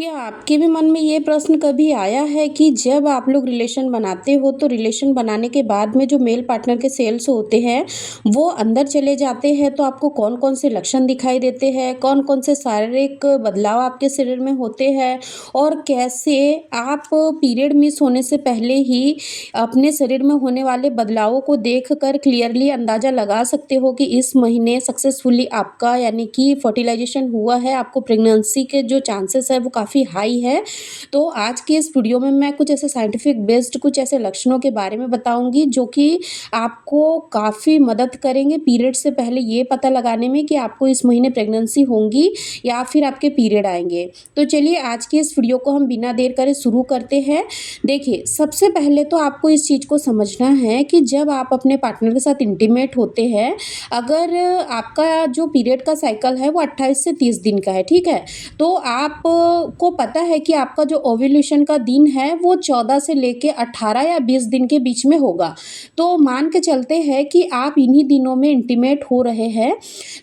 क्या आपके भी मन में ये प्रश्न कभी आया है कि जब आप लोग रिलेशन बनाते हो तो रिलेशन बनाने के बाद में जो मेल पार्टनर के सेल्स होते हैं वो अंदर चले जाते हैं तो आपको कौन कौन से लक्षण दिखाई देते हैं, कौन कौन से शारीरिक बदलाव आपके शरीर में होते हैं और कैसे आप पीरियड मिस होने से पहले ही अपने शरीर में होने वाले बदलावों को देख कर क्लियरली अंदाज़ा लगा सकते हो कि इस महीने सक्सेसफुली आपका यानी कि फर्टिलाइजेशन हुआ है, आपको प्रेगनेंसी के जो चांसेस है वो काफ़ी हाई है। तो आज के इस वीडियो में मैं कुछ ऐसे साइंटिफिक बेस्ड कुछ ऐसे लक्षणों के बारे में बताऊंगी जो कि आपको काफ़ी मदद करेंगे पीरियड से पहले ये पता लगाने में कि आपको इस महीने प्रेगनेंसी होंगी या फिर आपके पीरियड आएंगे। तो चलिए आज के इस वीडियो को हम बिना देर करे शुरू करते हैं। देखिए, सबसे पहले तो आपको इस चीज़ को समझना है कि जब आप अपने पार्टनर के साथ इंटीमेट होते हैं, अगर आपका जो पीरियड का साइकिल है वो 28 से 30 दिन का है, ठीक है? तो आप को पता है कि आपका जो ओव्यूलेशन का दिन है वो 14 से लेके 18 या 20 दिन के बीच में होगा। तो मान के चलते हैं कि आप इन्हीं दिनों में इंटीमेट हो रहे हैं।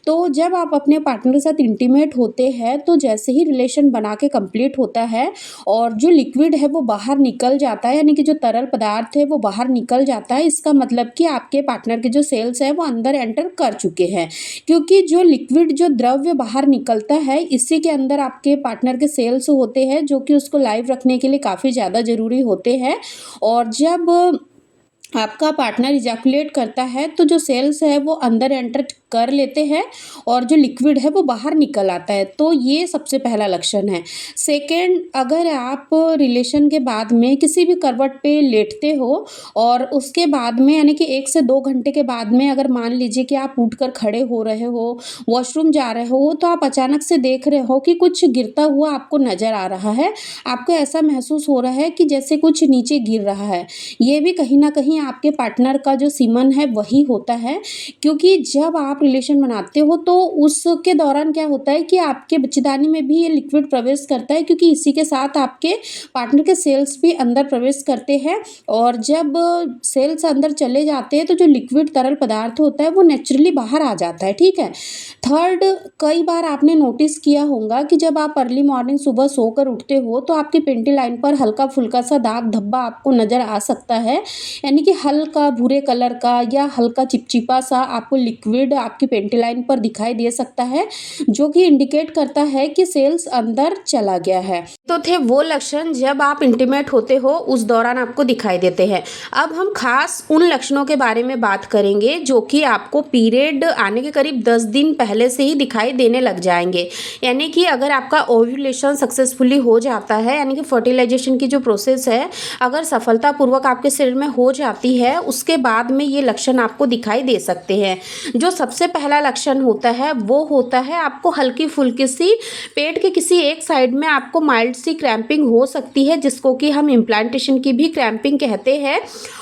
तो जब आप अपने पार्टनर के साथ इंटीमेट होते हैं तो जैसे ही रिलेशन बना के कंप्लीट होता है और जो लिक्विड है वो बाहर निकल जाता है, यानी कि जो तरल पदार्थ है वो बाहर निकल जाता है, इसका मतलब कि आपके पार्टनर के जो सेल्स है वो अंदर एंटर कर चुके हैं। क्योंकि जो लिक्विड जो द्रव्य बाहर निकलता है इसी के अंदर आपके पार्टनर के सेल्स होते हैं जो कि उसको लाइव रखने के लिए काफ़ी ज़्यादा ज़रूरी होते हैं। और जब आपका पार्टनर इजैकुलेट करता है तो जो सेल्स है वो अंदर एंटर कर लेते हैं और जो लिक्विड है वो बाहर निकल आता है। तो ये सबसे पहला लक्षण है। सेकंड, अगर आप रिलेशन के बाद में किसी भी करवट पे लेटते हो और उसके बाद में यानी कि 1 से 2 घंटे के बाद में अगर मान लीजिए कि आप उठकर खड़े हो रहे हो, वॉशरूम जा रहे हो, तो आप अचानक से देख रहे हो कि कुछ गिरता हुआ आपको नज़र आ रहा है। आपको ऐसा महसूस हो रहा है कि जैसे कुछ नीचे गिर रहा है। ये भी कहीं न कहीं आपके पार्टनर का जो सीमन है वही होता है। क्योंकि जब आप रिलेशन बनाते हो तो उसके दौरान क्या होता है कि आपके बच्चेदानी में भी ये लिक्विड प्रवेश करता है, क्योंकि इसी के साथ आपके पार्टनर के सेल्स भी अंदर प्रवेश करते हैं। और जब सेल्स अंदर चले जाते हैं तो जो लिक्विड तरल पदार्थ होता है वो नेचुरली बाहर आ जाता है, ठीक है। थर्ड, कई बार आपने नोटिस किया होगा कि जब आप अर्ली मॉर्निंग सुबह सोकर उठते हो तो आपकी पेंटी लाइन पर हल्का फुल्का सा दाग धब्बा आपको नज़र आ सकता है, यानी कि हल्का भूरे कलर का या हल्का चिपचिपा सा आपको लिक्विड आपकी पेंटी लाइन पर दिखाई दे सकता है, जो कि इंडिकेट करता है कि सेल्स अंदर चला गया है। तो थे वो लक्षण जब आप इंटीमेट होते हो उस दौरान आपको दिखाई देते हैं। अब हम खास उन लक्षणों के बारे में बात करेंगे जो कि आपको पीरियड आने के करीब 10 दिन पहले से ही दिखाई देने लग जाएंगे। यानी कि अगर आपका ओव्यूलेशन सक्सेसफुली हो जाता है, यानी कि फर्टिलाइजेशन की जो प्रोसेस है अगर सफलतापूर्वक आपके शरीर में हो जाती है, उसके बाद में ये लक्षण आपको दिखाई दे सकते हैं। जो सबसे पहला लक्षण होता है वो होता है आपको हल्की फुल्की सी पेट के किसी एक साइड में आपको माइल्ड सी क्रैम्पिंग हो सकती है, जिसको कि हम इम्प्लांटेशन की भी क्रैम्पिंग कहते हैं।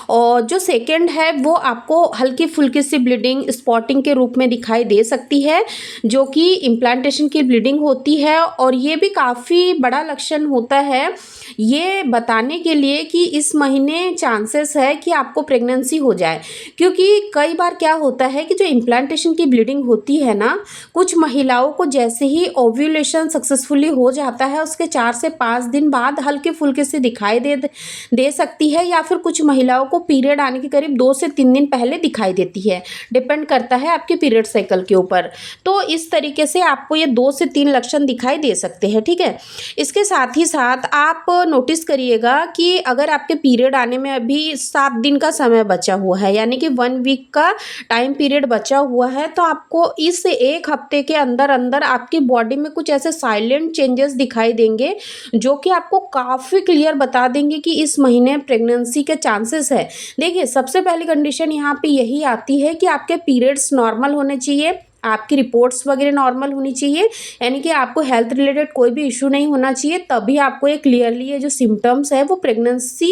और जो सेकंड है वो आपको हल्की फुल्की सी ब्लीडिंग स्पॉटिंग के रूप में दिखाई दे सकती है, जो कि इम्प्लांटेशन की ब्लीडिंग होती है। और ये भी काफ़ी बड़ा लक्षण होता है ये बताने के लिए कि इस महीने चांसेस है कि आपको प्रेगनेंसी हो जाए। क्योंकि कई बार क्या होता है कि जो इम्प्लांटेशन की ब्लीडिंग होती है ना, कुछ महिलाओं को जैसे ही ओव्यूलेशन सक्सेसफुली हो जाता है उसके 4 से 5 दिन बाद हल्के फुल्के से दिखाई दे सकती है, या फिर कुछ महिलाओं को पीरियड आने के करीब 2 से 3 दिन पहले दिखाई देती है। डिपेंड करता है आपके पीरियड साइकिल के ऊपर। तो इस तरीके से आपको ये 2 से 3 लक्षण दिखाई दे सकते हैं, ठीक है। इसके साथ ही साथ आप नोटिस करिएगा कि अगर आपके पीरियड आने में अभी 7 दिन का समय बचा हुआ है, यानी कि 1 वीक का टाइम पीरियड बचा हुआ है, तो आपको इस 1 हफ्ते के अंदर अंदर आपकी बॉडी में कुछ ऐसे साइलेंट चेंजेस दिखाई देंगे जो कि आपको काफ़ी क्लियर बता देंगे कि इस महीने प्रेगनेंसी के चांसेस है। देखिए, सबसे पहली कंडीशन यहाँ पे यही आती है कि आपके पीरियड्स नॉर्मल होने चाहिए, आपकी रिपोर्ट्स वगैरह नॉर्मल होनी चाहिए, यानी कि आपको हेल्थ रिलेटेड कोई भी इशू नहीं होना चाहिए, तभी आपको ये क्लियरली ये जो सिम्टम्स है वो प्रेगनेंसी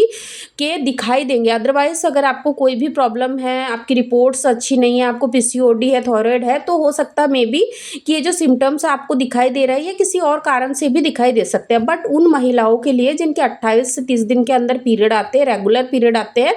के दिखाई देंगे। अदरवाइज अगर आपको कोई भी प्रॉब्लम है, आपकी रिपोर्ट्स अच्छी नहीं है, आपको पीसीओडी है, थायराइड है, तो हो सकता मे बी कि ये जो सिम्टम्स आपको दिखाई दे रहा है ये किसी और कारण से भी दिखाई दे सकते हैं। बट उन महिलाओं के लिए जिनके 28 से 30 दिन के अंदर पीरियड आते हैं, रेगुलर पीरियड आते हैं,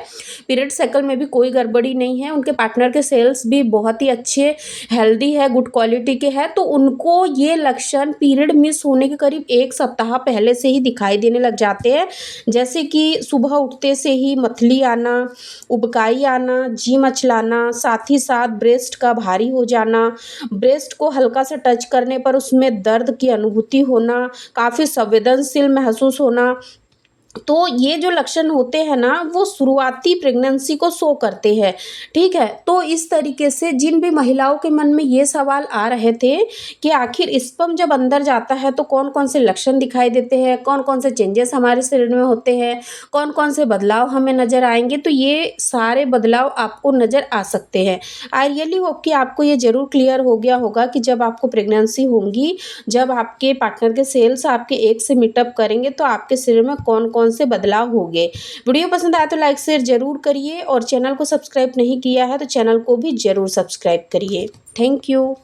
पीरियड साइकिल में भी कोई गड़बड़ी नहीं है, उनके पार्टनर के सेल्स भी बहुत ही अच्छे हेल्दी हेल्दी है, गुड क्वालिटी के है, तो उनको ये लक्षण पीरियड मिस होने के करीब 1 सप्ताह पहले से ही दिखाई देने लग जाते हैं। जैसे कि सुबह उठते से ही मतली आना, उबकाई आना, जी मचलाना, साथ ही साथ ब्रेस्ट का भारी हो जाना, ब्रेस्ट को हल्का सा टच करने पर उसमें दर्द की अनुभूति होना, काफ़ी संवेदनशील महसूस होना। तो ये जो लक्षण होते हैं ना, वो शुरुआती प्रेगनेंसी को शो करते हैं, ठीक है? तो इस तरीके से जिन भी महिलाओं के मन में ये सवाल आ रहे थे कि आखिर स्पर्म जब अंदर जाता है तो कौन-कौन से लक्षण दिखाई देते हैं, कौन-कौन से चेंजेस हमारे शरीर में होते हैं, कौन-कौन से बदलाव हमें नज़र आएँगे, तो ये सारे बदलाव आपको नज़र आ सकते हैं। आई रियली होप कि आपको ये ज़रूर क्लियर हो गया होगा कि जब आपको प्रेगनेंसी होंगी, जब आपके पार्टनर के सेल्स आपके एग से मीटअप करेंगे तो आपके शरीर में कौन-कौन से बदलाव होंगे। वीडियो पसंद आया तो लाइक शेयर ज़रूर करिए और चैनल को सब्सक्राइब नहीं किया है तो चैनल को भी ज़रूर सब्सक्राइब करिए। Thank you.